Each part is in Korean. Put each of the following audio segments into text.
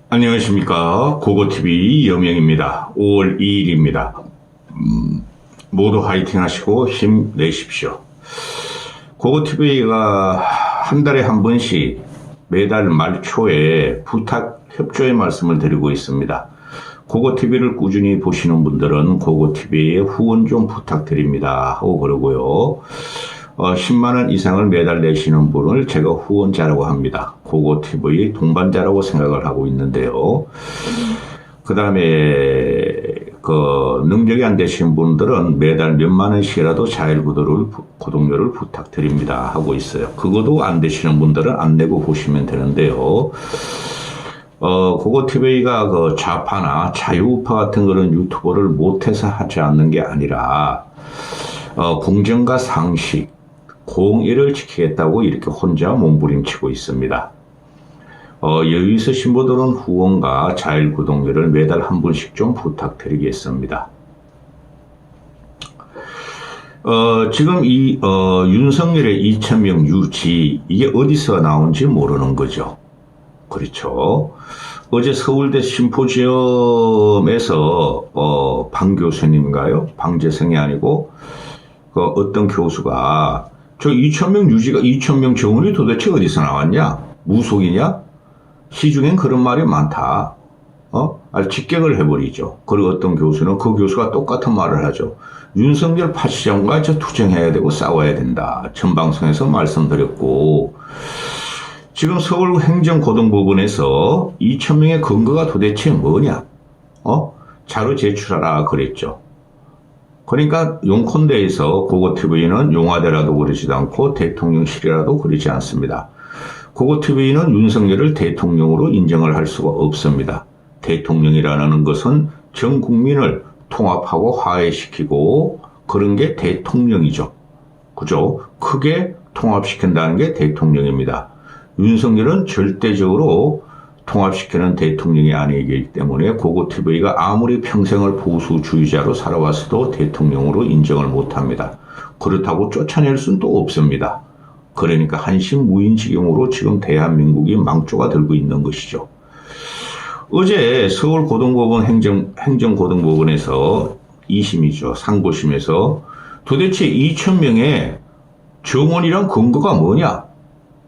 안녕하십니까. 고고TV 여명입니다. 5월 2일입니다. 모두 화이팅 하시고 힘내십시오. 고고TV가 한 달에 한 번씩 매달 말초에 부탁 협조의 말씀을 드리고 있습니다. 고고TV를 꾸준히 보시는 분들은 고고TV에 후원 좀 부탁드립니다 하고 그러고요. 10만원 이상을 매달 내시는 분을 제가 후원자라고 합니다. 고고TV 동반자라고 생각을 하고 있는데요. 그 다음에 능력이 안 되신 분들은 매달 몇만원씩이라도 자율구독료를 부탁드립니다 하고 있어요. 그것도 안 되시는 분들은 안 내고 보시면 되는데요. 고고TV가 좌파나 자유우파 같은 그런 유튜버를 못해서 하지 않는 게 아니라 공정과 상식, 공의를 지키겠다고 이렇게 혼자 몸부림치고 있습니다. 여유 있으신 분들은 후원과 자율구독료를 매달 한 분씩 좀 부탁드리겠습니다. 지금 이 윤석열의 2,000명 유지, 이게 어디서 나온지 모르는 거죠. 그렇죠. 어제 서울대 심포지엄에서 방 교수님인가요? 방재성이 아니고 어떤 교수가 저 2,000명 유지가 2,000명 정원이 도대체 어디서 나왔냐? 무속이냐? 시중엔 그런 말이 많다. 아주 직격을 해버리죠. 그리고 어떤 교수는 그 교수가 똑같은 말을 하죠. 윤석열 파시장과 투쟁해야 되고 싸워야 된다. 전 방송에서 말씀드렸고, 지금 서울행정고등법원에서 2,000명의 근거가 도대체 뭐냐? 자료 제출하라 그랬죠. 그러니까 용컨대에서 고고TV는 용화대라도 그러지도 않고 대통령실이라도 그러지 않습니다. 고고TV는 윤석열을 대통령으로 인정을 할 수가 없습니다. 대통령이라는 것은 전 국민을 통합하고 화해시키고 그런 게 대통령이죠. 그죠? 크게 통합시킨다는 게 대통령입니다. 윤석열은 절대적으로 통합시키는 대통령이 아니기 때문에 고고TV가 아무리 평생을 보수주의자로 살아왔어도 대통령으로 인정을 못합니다. 그렇다고 쫓아낼 수는 또 없습니다. 그러니까 한심무인지경으로 지금 대한민국이 망조가 들고 있는 것이죠. 어제 서울고등법원 행정고등법원에서 2심이죠. 상고심에서 도대체 2,000명의 정원이란 근거가 뭐냐?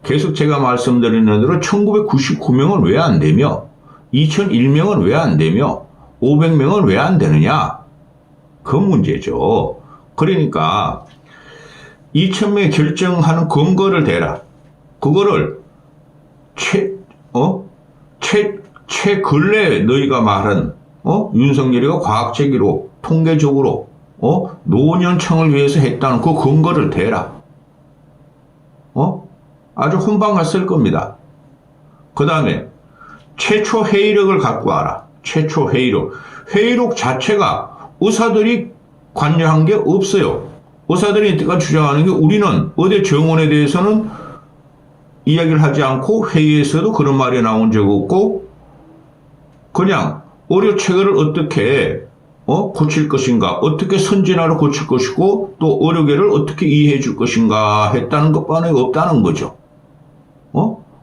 계속 제가 말씀드리는 대로 1999명은 왜 안 되며 2001명은 왜 안 되며 500명은 왜 안 되느냐? 그 문제죠. 그러니까 2,000명이 결정하는 근거를 대라. 그거를 최근래 너희가 말한 윤석열이가 과학적으로 통계적으로 노년층을 위해서 했다는 그 근거를 대라. 아주 혼방했을 겁니다. 그 다음에 최초 회의록을 갖고 와라. 최초 회의록. 회의록 자체가 의사들이 관여한 게 없어요. 의사들이 주장하는 게 우리는 어디 정원에 대해서는 이야기를 하지 않고 회의에서도 그런 말이 나온 적 없고 그냥 의료 체계를 어떻게 고칠 것인가, 어떻게 선진화로 고칠 것이고 또 의료계를 어떻게 이해해 줄 것인가 했다는 것만이 없다는 거죠.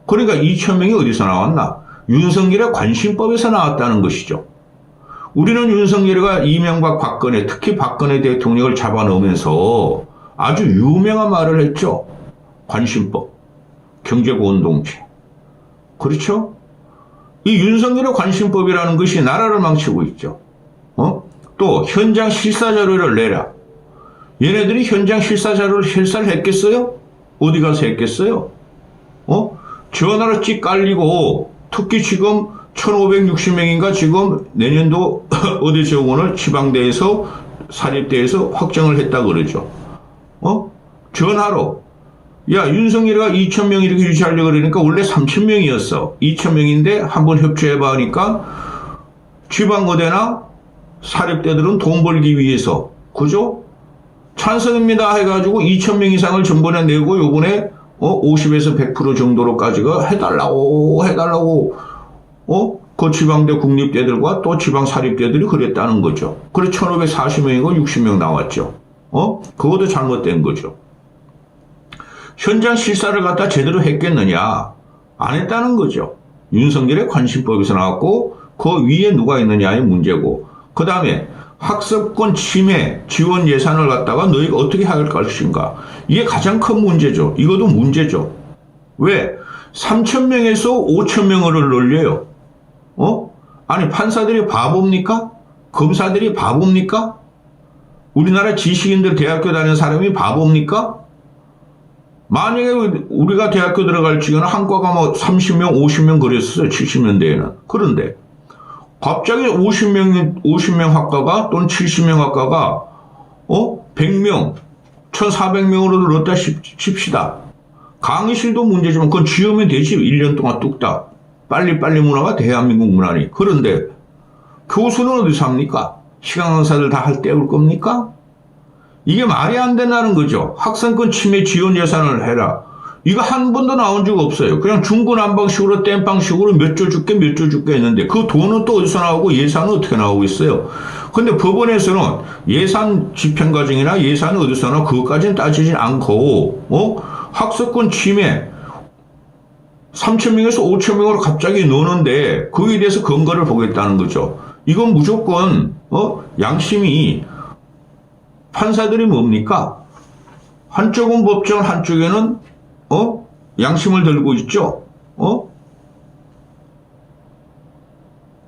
그러니까 2,000명이 어디서 나왔나? 윤석열의 관심법에서 나왔다는 것이죠. 우리는 윤석열이가 이명박 박근혜, 특히 박근혜 대통령을 잡아넣으면서 아주 유명한 말을 했죠. 관심법, 경제공동체. 그렇죠? 이 윤석열의 관심법이라는 것이 나라를 망치고 있죠. 또 현장 실사 자료를 내라. 얘네들이 현장 실사 자료를 실사를 했겠어요? 어디 가서 했겠어요? 전화로 찍 깔리고 특히 지금 1,560명인가 지금 내년도 어디 정원을 지방대에서 사립대에서 확정을 했다 그러죠. 전화로 야 윤석열이가 2,000명 이렇게 유지하려고 그러니까 원래 3,000명이었어. 2,000명인데 한번 협조해봐 하니까 지방의대나 사립대들은 돈 벌기 위해서 그죠? 찬성입니다 해가지고 2,000명 이상을 전번에 내고 요번에 50에서 100% 정도로까지가 해달라고 그 지방대 국립대들과 또 지방 사립대들이 그랬다는 거죠. 그래 1,540명이고 60명 나왔죠. 그것도 잘못된 거죠. 현장 실사를 갖다 제대로 했겠느냐? 안 했다는 거죠. 윤석열의 관심법에서 나왔고 그 위에 누가 있느냐의 문제고, 그 다음에 학습권 침해 지원 예산을 갖다가 너희가 어떻게 할 것인가, 이게 가장 큰 문제죠. 이것도 문제죠. 왜? 3,000명에서 5,000명을 늘려요. 아니 판사들이 바보입니까? 검사들이 바보입니까? 우리나라 지식인들 대학교 다니는 사람이 바보입니까? 만약에 우리가 대학교 들어갈 적에는 한과가 뭐 30명, 50명 그랬었어요. 70년대에는. 그런데 갑자기 50명 학과가 또는 70명 학과가 100명, 1,400명으로 늘었다 칩시다. 강의실도 문제지만 그건 지으면 되지. 1년 동안 뚝딱. 빨리빨리 문화가 대한민국 문화니. 그런데 교수는 어디서 합니까? 시간 강사들 다 할 때 올 겁니까? 이게 말이 안 된다는 거죠. 학생권 침해 지원 예산을 해라. 이거 한 번도 나온 적 없어요. 그냥 중구난방식으로 땜빵식으로 몇 조 줄게 했는데 그 돈은 또 어디서 나오고 예산은 어떻게 나오고 있어요. 근데 법원에서는 예산 집행 과정이나 예산은 어디서 나오고 그것까지는 따지지 않고 학습권 침해 3,000명에서 5,000명으로 갑자기 넣는데 거기에 대해서 근거를 보겠다는 거죠. 이건 무조건 양심이, 판사들이 뭡니까? 한쪽은 법정, 한쪽에는 양심을 들고 있죠.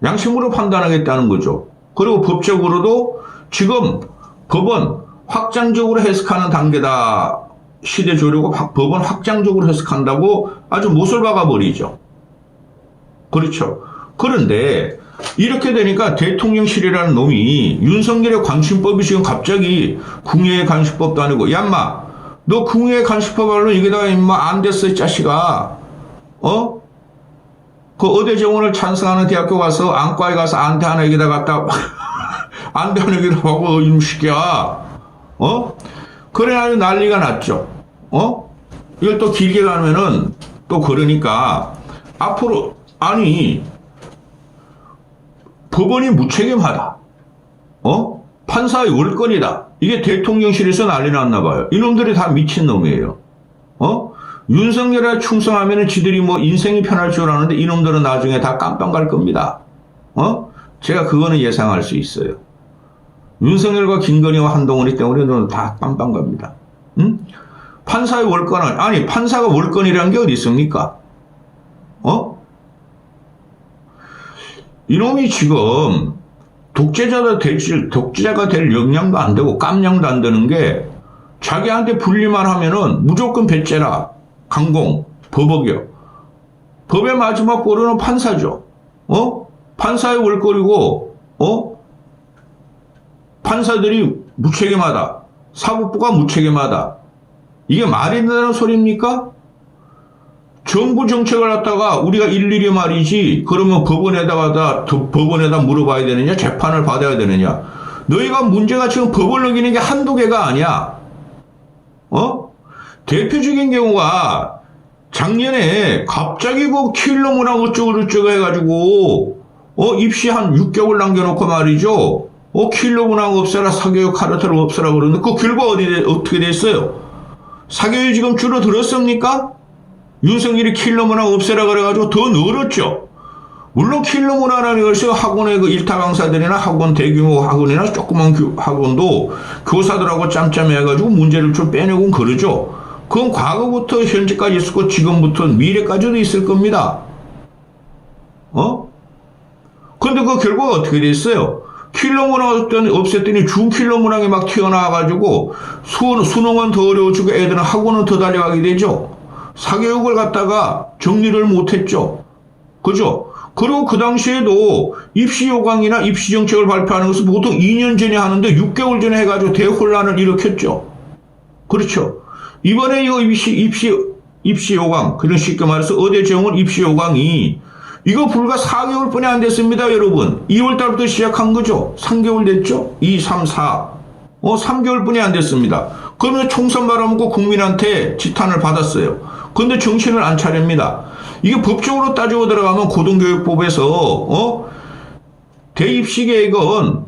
양심으로 판단하겠다는 거죠. 그리고 법적으로도 지금 법원 확장적으로 해석하는 단계다. 시대 조류고 법원 확장적으로 해석한다고 아주 못을 박아버리죠. 그렇죠. 그런데 이렇게 되니까 대통령실이라는 놈이 윤석열의 관심법이 지금 갑자기 궁예의 관심법도 아니고, 얌마 너 궁예의 관심법 알로 이게다가 임마 안 됐어 이 자식아. 그 의대 정원을 찬성하는 대학교 가서 안과에 가서 안대 하나 여기다 갖다 안대 하나 여기다 하고 이놈 새끼야. 그래 아주 난리가 났죠. 이걸 또 길게 가면은 또 그러니까 앞으로, 아니 법원이 무책임하다. 판사의 월권이다. 이게 대통령실에서 난리 났나 봐요. 이놈들이 다 미친놈이에요. 윤석열에 충성하면은 지들이 뭐 인생이 편할 줄 아는데 이놈들은 나중에 다 깜빵 갈 겁니다. 제가 그거는 예상할 수 있어요. 윤석열과 김건희와 한동훈이 때문에 다 깜빵 갑니다. 판사의 월권은, 아니 판사가 월권이라는 게 어디 있습니까? 이놈이 지금 독재자가 될 역량도 안 되고 깜냥도 안 되는 게, 자기한테 분리만 하면은 무조건 배째라, 강공, 버벅여. 법의 마지막 보루는 판사죠. 판사의 월권이고, 판사들이 무책임하다. 사법부가 무책임하다. 이게 말이 된다는 소리입니까? 정부 정책을 갖다가 우리가 일일이 말이지, 그러면 법원에다 물어봐야 되느냐, 재판을 받아야 되느냐. 너희가 문제가 지금 법을 어기는 게 한두 개가 아니야. 대표적인 경우가 작년에 갑자기 그 킬러 문항 어쩌고 해가지고, 입시 한 6개월 남겨놓고 말이죠. 킬러 문항 없애라, 사교육 카르텔을 없애라 그러는데 그 결과 어떻게 됐어요? 사교육이 지금 줄어들었습니까? 윤석열이 킬러 문항 없애라 그래가지고 더 늘었죠. 물론 킬러 문화라는 것이 학원의 그 일타 강사들이나 학원 대규모 학원이나 조그만 학원도 교사들하고 짬짬해가지고 문제를 좀 빼내곤 그러죠. 그건 과거부터 현재까지 있었고 지금부터 미래까지도 있을 겁니다. 근데 그 결과가 어떻게 됐어요? 킬러 문항 없앴더니 준 킬러 문항이 막 튀어나와가지고 수능은 더 어려워지고 애들은 학원은 더 달려가게 되죠. 사교육을 갖다가 정리를 못했죠. 그죠? 그리고 그 당시에도 입시 요강이나 입시 정책을 발표하는 것은 보통 2년 전에 하는데 6개월 전에 해가지고 대혼란을 일으켰죠. 그렇죠. 이번에 이거 입시 요강, 그런 쉽게 말해서 의대 정원 입시 요강이 이거 불과 4개월뿐이 안 됐습니다, 여러분. 2월 달부터 시작한 거죠. 3개월 됐죠? 2, 3, 4. 3개월뿐이 안 됐습니다. 그러면 총선 말아먹고 국민한테 지탄을 받았어요. 근데 정신을 안 차립니다. 이게 법적으로 따지고 들어가면 고등교육법에서 대입시계획은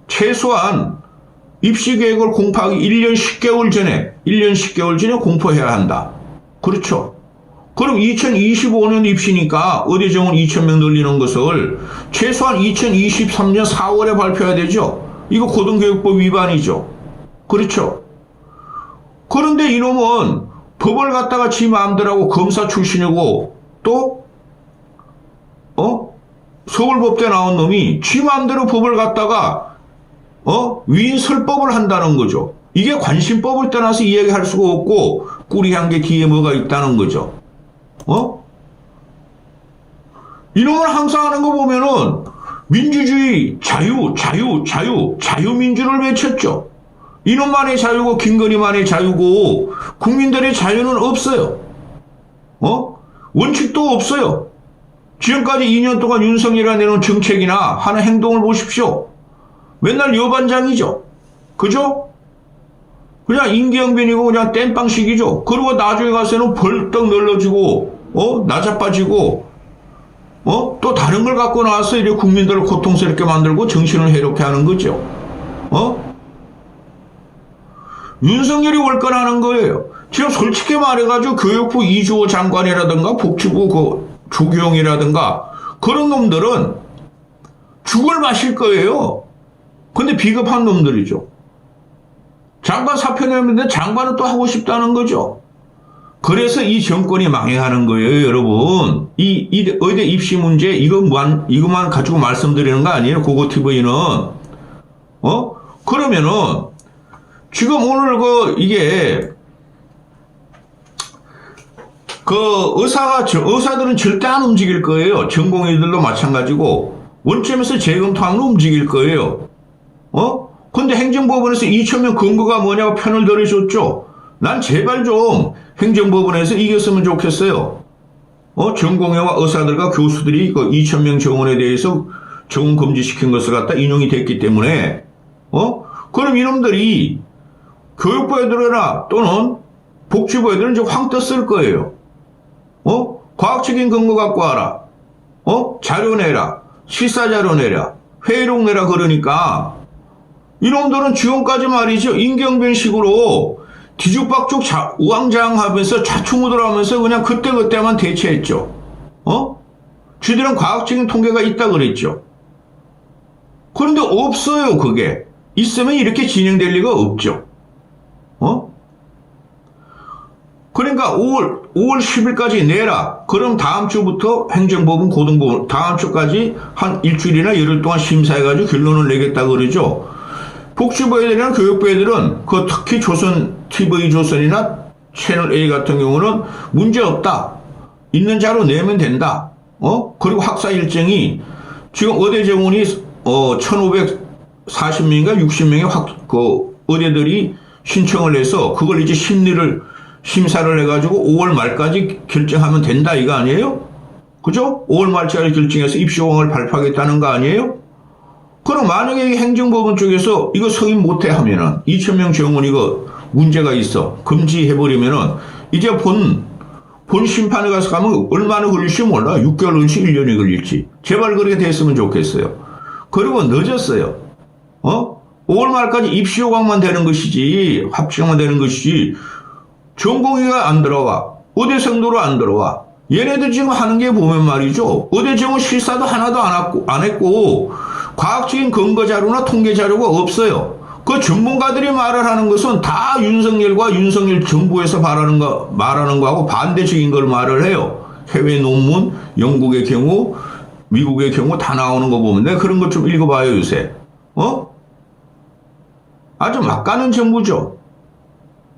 최소한 입시계획을 공포하기 1년 10개월 전에 공포해야 한다. 그렇죠. 그럼 2025년 입시니까 의대 정원 2,000명 늘리는 것을 최소한 2023년 4월에 발표해야 되죠. 이거 고등교육법 위반이죠. 그렇죠. 그런데 이놈은 법을 갖다가 지 마음대로 검사 출신이고 또 서울법대 나온 놈이 지 마음대로 법을 갖다가 위인설법을 한다는 거죠. 이게 관심법을 떠나서 이야기할 수가 없고 꾸리한 게 뒤에 뭐가 있다는 거죠. 이놈을 항상 하는 거 보면은 민주주의, 자유민주를 외쳤죠. 이놈만의 자유고 김건희만의 자유고 국민들의 자유는 없어요. 원칙도 없어요. 지금까지 2년 동안 윤석열이라 내놓은 정책이나 하는 행동을 보십시오. 맨날 여반장이죠. 그죠? 그냥 임기응변이고 그냥 땜빵식이죠. 그리고 나중에 가서는 벌떡 늘러지고 나자빠지고 또 다른 걸 갖고 나와서 이렇게 국민들을 고통스럽게 만들고 정신을 해롭게 하는 거죠. 윤석열이 월권하는 거예요. 지금 솔직히 말해가지고 교육부 이주호 장관이라든가 복지부 그 조경이라든가 그런 놈들은 죽을 마실 거예요. 근데 비겁한 놈들이죠. 장관 사표 내는데 장관은 또 하고 싶다는 거죠. 그래서 이 정권이 망해가는 거예요, 여러분. 이 의대 입시 문제 이것만 가지고 말씀드리는 거 아니에요, 고고TV는. 그러면은 지금 오늘 이게 의사들은 절대 안 움직일 거예요. 전공의들도 마찬가지고 원점에서 재검토하면 움직일 거예요. 근데 행정법원에서 2,000명 근거가 뭐냐고 편을 들어줬죠. 난 제발 좀 행정법원에서 이겼으면 좋겠어요. 전공의와 의사들과 교수들이 그 2,000명 정원에 대해서 정원 금지시킨 것을 갖다 인용이 됐기 때문에 그럼 이놈들이 교육부 애들이나 또는 복지부 애들은 이제 황 떴을 거예요. 과학적인 근거 갖고 와라. 자료 내라. 실사자료 내라. 회의록 내라 그러니까 이놈들은 지금까지 말이죠. 임경변식으로 뒤죽박죽 우왕좌왕하면서 좌충우돌하면서 그냥 그때그때만 대체했죠. 쥐들은 과학적인 통계가 있다 그랬죠. 그런데 없어요. 그게. 있으면 이렇게 진행될 리가 없죠. 그러니까 5월 10일까지 내라. 그럼 다음 주부터 행정법원, 고등법원 다음 주까지 한 일주일이나 열흘 동안 심사해가지고 결론을 내겠다 그러죠. 복지부 애들이나 교육부 애들은 특히 TV조선이나 채널A 같은 경우는 문제 없다. 있는 자로 내면 된다. 그리고 학사 일정이 지금 의대 정원이 1,540명인가 60명의 의대들이 신청을 해서 그걸 이제 심사를 해가지고 5월 말까지 결정하면 된다 이거 아니에요? 그죠? 5월 말까지 결정해서 입시호강을 발표하겠다는 거 아니에요? 그럼 만약에 행정법원 쪽에서 이거 승인 못해 하면은 2,000명 정원 이거 문제가 있어. 금지해버리면은 이제 본 심판에 가서 가면 얼마나 걸릴지 몰라. 6개월 걸릴지 1년이 걸릴지. 제발 그렇게 됐으면 좋겠어요. 그리고 늦었어요. 5월 말까지 입시호강만 되는 것이지 합격만 되는 것이지 전공의가 안 들어와. 의대생도로 안 들어와. 얘네들 지금 하는 게 보면 말이죠. 의대 정원 실사도 하나도 안 했고 과학적인 근거 자료나 통계 자료가 없어요. 그 전문가들이 말을 하는 것은 다 윤석열과 윤석열 정부에서 말하는 거하고 반대적인 걸 말을 해요. 해외 논문, 영국의 경우, 미국의 경우 다 나오는 거 보면 내가 그런 것 좀 읽어봐요 요새. 아주 막가는 정부죠.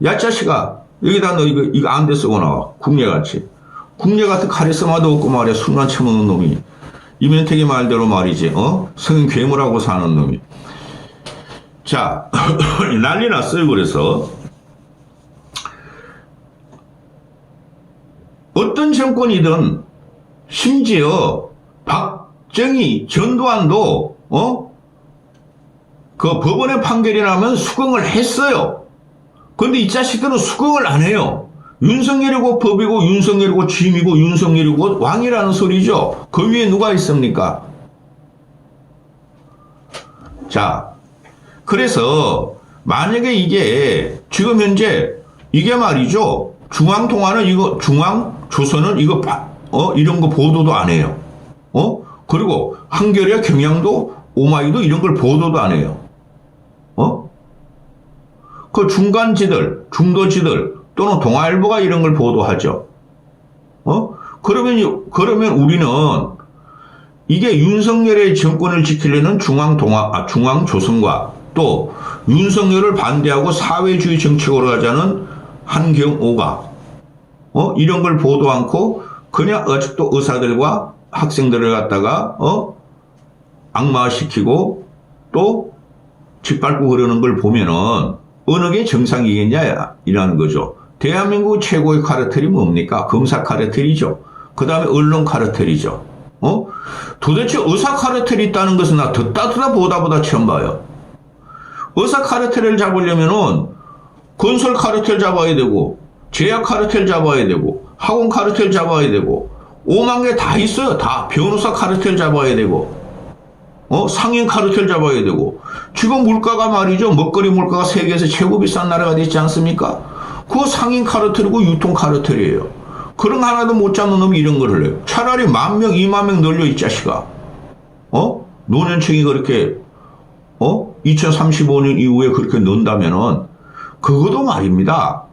야 자식아 여기다 너 이거 안 돼 쓰고 나와. 국내같이. 국내 같은 카리스마도 없고 말이야. 술만 처먹는 놈이. 이면택의 말대로 말이지. 성인 괴물하고 사는 놈이. 자 난리 났어요. 그래서 어떤 정권이든 심지어 박정희, 전두환도 그 법원의 판결이 나면 수긍을 했어요. 근데 이 자식들은 수긍을 안 해요. 윤석열이고 법이고 윤석열이고 짐이고 윤석열이고 왕이라는 소리죠. 그 위에 누가 있습니까? 자, 그래서 만약에 이게 지금 현재 이게 말이죠. 중앙통화는 이거 중앙 조선은 이거 이런 거 보도도 안 해요. 그리고 한겨레, 경향도, 오마이도 이런 걸 보도도 안 해요. 그 중간지들, 중도지들 또는 동아일보가 이런 걸 보도하죠. 그러면 우리는 이게 윤석열의 정권을 지키려는 중앙조선과 또 윤석열을 반대하고 사회주의 정책으로 가자는 한경오가 이런 걸 보도 않고 그냥 아직도 의사들과 학생들을 갖다가 악마시키고 또 짓밟고 그러는 걸 보면은 어느 게 정상이겠냐 이라는 거죠. 대한민국 최고의 카르텔이 뭡니까? 검사 카르텔이죠. 그 다음에 언론 카르텔이죠. 도대체 의사 카르텔이 있다는 것은 나 듣다 보다 처음 봐요. 의사 카르텔을 잡으려면은 건설 카르텔 잡아야 되고 제약 카르텔 잡아야 되고 학원 카르텔 잡아야 되고 5만 개 다 있어요. 다 변호사 카르텔 잡아야 되고 상인 카르텔 잡아야 되고 지금 물가가 말이죠. 먹거리 물가가 세계에서 최고 비싼 나라가 됐지 않습니까? 그거 상인 카르텔이고 유통 카르텔이에요. 그런 거 하나도 못 잡는 놈이 이런 걸 해요. 차라리 10,000명, 20,000명 늘려 이 자식아. 노년층이 그렇게 2035년 이후에 그렇게 넣는다면은 그것도 말입니다.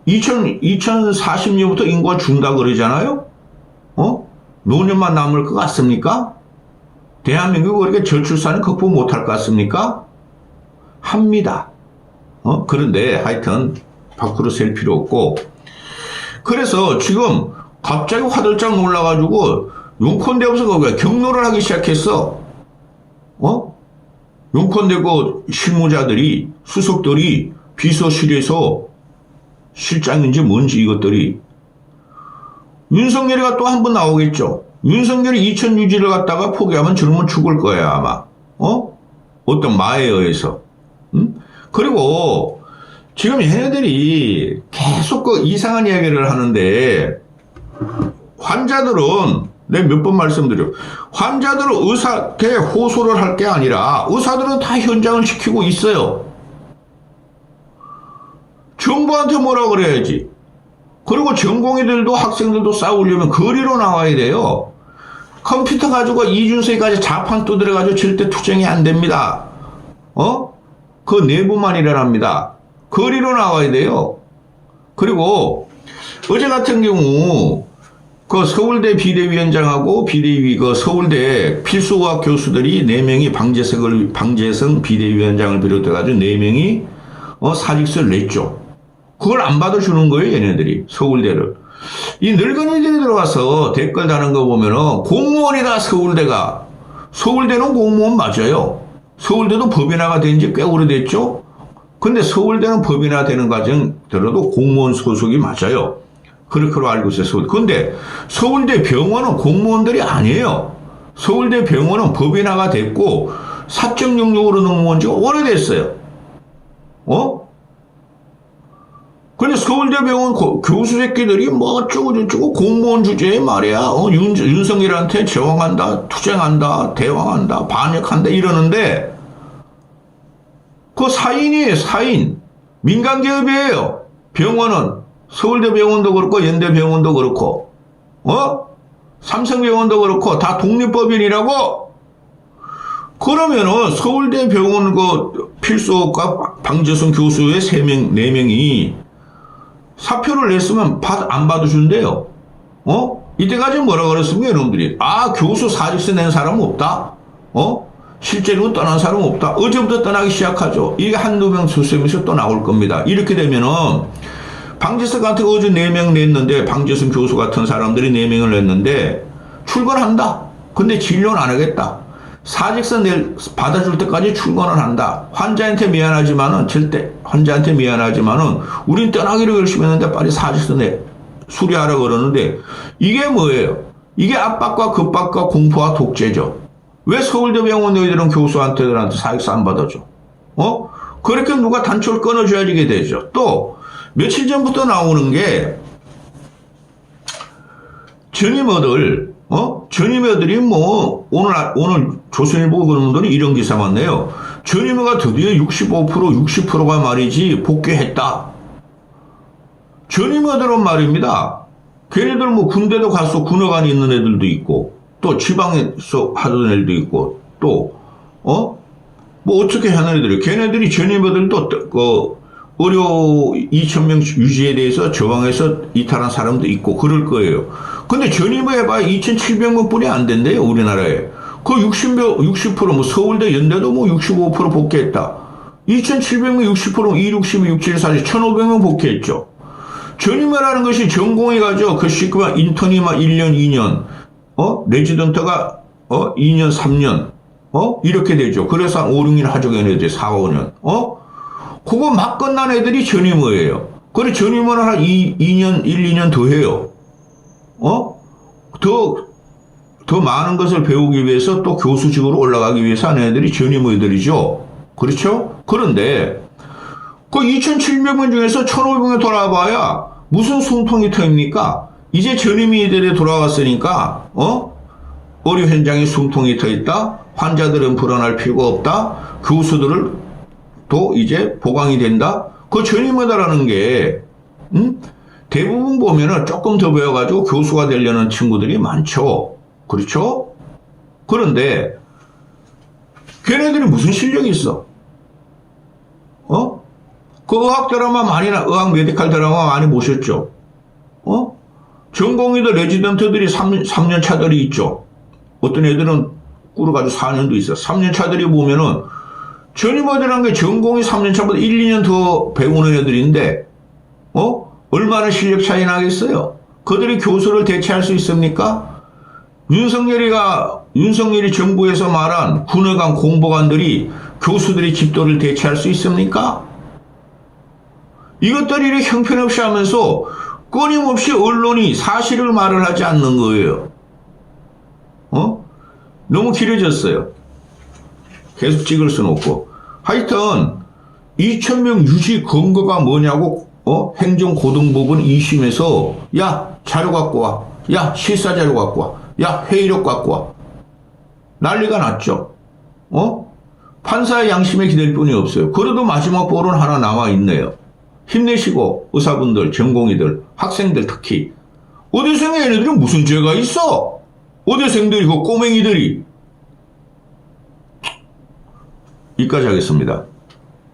2040년부터 인구가 준다 그러잖아요? 노년만 남을 것 같습니까? 대한민국이 그렇게 저출산을 극복 못할 것 같습니까? 합니다. 그런데 하여튼 밖으로 셀 필요 없고 그래서 지금 갑자기 화들짝 놀라가지고 용컨대 없어 거기가 경로를 하기 시작했어. 용컨대 그 실무자들이 수석들이 비서실에서 실장인지 뭔지 이것들이 윤석열이가 또 한 번 나오겠죠. 윤석열이 2000 유지를 갖다가 포기하면 저놈은 죽을 거야 아마. 어떤 마에 의해서. 그리고 지금 얘네들이 계속 그 이상한 이야기를 하는데 환자들은 내가 몇 번 말씀드려. 환자들은 의사한테 호소를 할 게 아니라 의사들은 다 현장을 지키고 있어요. 정부한테 뭐라 그래야지. 그리고 전공의들도 학생들도 싸우려면 거리로 나와야 돼요. 컴퓨터 가지고 이준석이까지 자판 두드려가지고 절대 투쟁이 안 됩니다. 그 내부만 일어납니다. 거리로 나와야 돼요. 그리고 어제 같은 경우 그 서울대 비대위원장하고 그 서울대 필수과학 교수들이 4명이 방재성 비대위원장을 비롯해가지고 4명이 사직서를 냈죠. 그걸 안 받아주는 거예요, 얘네들이. 서울대를. 이 늙은이들이 들어와서 댓글 다는 거 보면은 공무원이다, 서울대가. 서울대는 공무원 맞아요. 서울대도 법인화가 된 지 꽤 오래됐죠? 근데 서울대는 법인화 되는 과정 들어도 공무원 소속이 맞아요. 그렇게 알고 있어요, 서울대. 근데 서울대 병원은 공무원들이 아니에요. 서울대 병원은 법인화가 됐고 사적 영역으로 넘어온 지가 오래됐어요. 근데 서울대병원 교수 새끼들이 뭐 어쩌고저쩌고 공무원 주제에 말이야. 윤석열한테 저항한다, 투쟁한다, 대항한다, 반역한다 이러는데 그 사인이에요, 사인. 민간기업이에요. 병원은. 서울대병원도 그렇고 연대병원도 그렇고 삼성병원도 그렇고 다 독립법인이라고. 그러면은 서울대병원 그 필수과 방재성 교수의 4명이 사표를 냈으면 안 받아준대요. 이때까지 뭐라 그랬습니까, 여러분들이? 교수 사직서 낸 사람은 없다? 실제로 떠난 사람은 없다? 어제부터 떠나기 시작하죠. 이게 한두 명, 두세 명씩 또 나올 겁니다. 이렇게 되면은, 방재성 같은 어제 4명 냈는데, 방재성 교수 같은 사람들이 4명을 냈는데, 출근한다. 근데 진료는 안 하겠다. 사직서 받아줄 때까지 출근을 한다. 환자한테 미안하지만은, 우린 떠나기로 결심했는데 빨리 사직서 수리하라 그러는데, 이게 뭐예요? 이게 압박과 급박과 공포와 독재죠. 왜 서울대병원 너희들은 교수한테들한테 사직서 안 받아줘? 그렇게 누가 단초를 끊어줘야지 되죠. 또, 며칠 전부터 나오는 게, 전임어들이 뭐, 오늘 조선일보 그런 분들이 이런 기사만 내요. 전임어가 드디어 60%가 말이지, 복귀했다. 전임의들은 말입니다. 걔네들 뭐 군대도 가서 군의관이 있는 애들도 있고, 또 지방에서 하던 애들도 있고, 또, 뭐 어떻게 하는 애들이, 걔네들이 전임의들도 의료 2,000명 유지에 대해서 저항해서 이탈한 사람도 있고 그럴 거예요. 근데 전임의 해봐야 2,700명 뿐이 안 된대요, 우리나라에. 그 60%, 뭐 서울대, 연대도 뭐 65% 복귀했다. 2,700명 60%, 2, 60, 6, 7, 40, 1,500명 복귀했죠. 전임회라는 것이 전공이 가죠. 그 시크만 인턴이 막 1년, 2년, 레지던트가, 2년, 3년, 이렇게 되죠. 그래서 한 5, 6년 하정연 애들이 4, 5년, 그거 막 끝난 애들이 전임의예요. 그래, 전임의는 한 2년, 1, 2년 더 해요. 더 많은 것을 배우기 위해서 또 교수직으로 올라가기 위해서 하는 애들이 전임의들이죠. 그렇죠? 그런데, 그 2,700명 중에서 1,500명 돌아봐야 무슨 숨통이 트입니까? 이제 전임의들이 돌아왔으니까, 의료 현장에 숨통이 트있다. 환자들은 불안할 필요가 없다. 교수들을 또 이제 보강이 된다. 그 전임의다라는 게, 대부분 보면은 조금 더 배워가지고 교수가 되려는 친구들이 많죠. 그렇죠? 그런데, 걔네들이 무슨 실력이 있어? 그 의학 드라마 의학 메디칼 드라마 많이 보셨죠? 전공의들, 레지던트들이 3년 차들이 있죠. 어떤 애들은 꾸려가지고 4년도 있어. 3년 차들이 보면은, 전임의들이라는 게 전공이 3년 차보다 1, 2년 더 배우는 애들인데, 얼마나 실력 차이 나겠어요? 그들이 교수를 대체할 수 있습니까? 윤석열이 정부에서 말한 군의관 공보관들이 교수들이 집도를 대체할 수 있습니까? 이것들이 이렇게 형편없이 하면서 끊임없이 언론이 사실을 말을 하지 않는 거예요. 너무 길어졌어요. 계속 찍을 수는 없고. 하여튼 2,000명 유지 근거가 뭐냐고 행정고등법원 2심에서 야 자료 갖고 와. 야 실사 자료 갖고 와. 야 회의록 갖고 와. 난리가 났죠. 판사의 양심에 기댈 뿐이 없어요. 그래도 마지막 볼은 하나 남아있네요. 힘내시고 의사분들, 전공의들, 학생들 특히. 어대생에 얘네들은 무슨 죄가 있어? 어대생들이 그 꼬맹이들이. 여기까지 하겠습니다.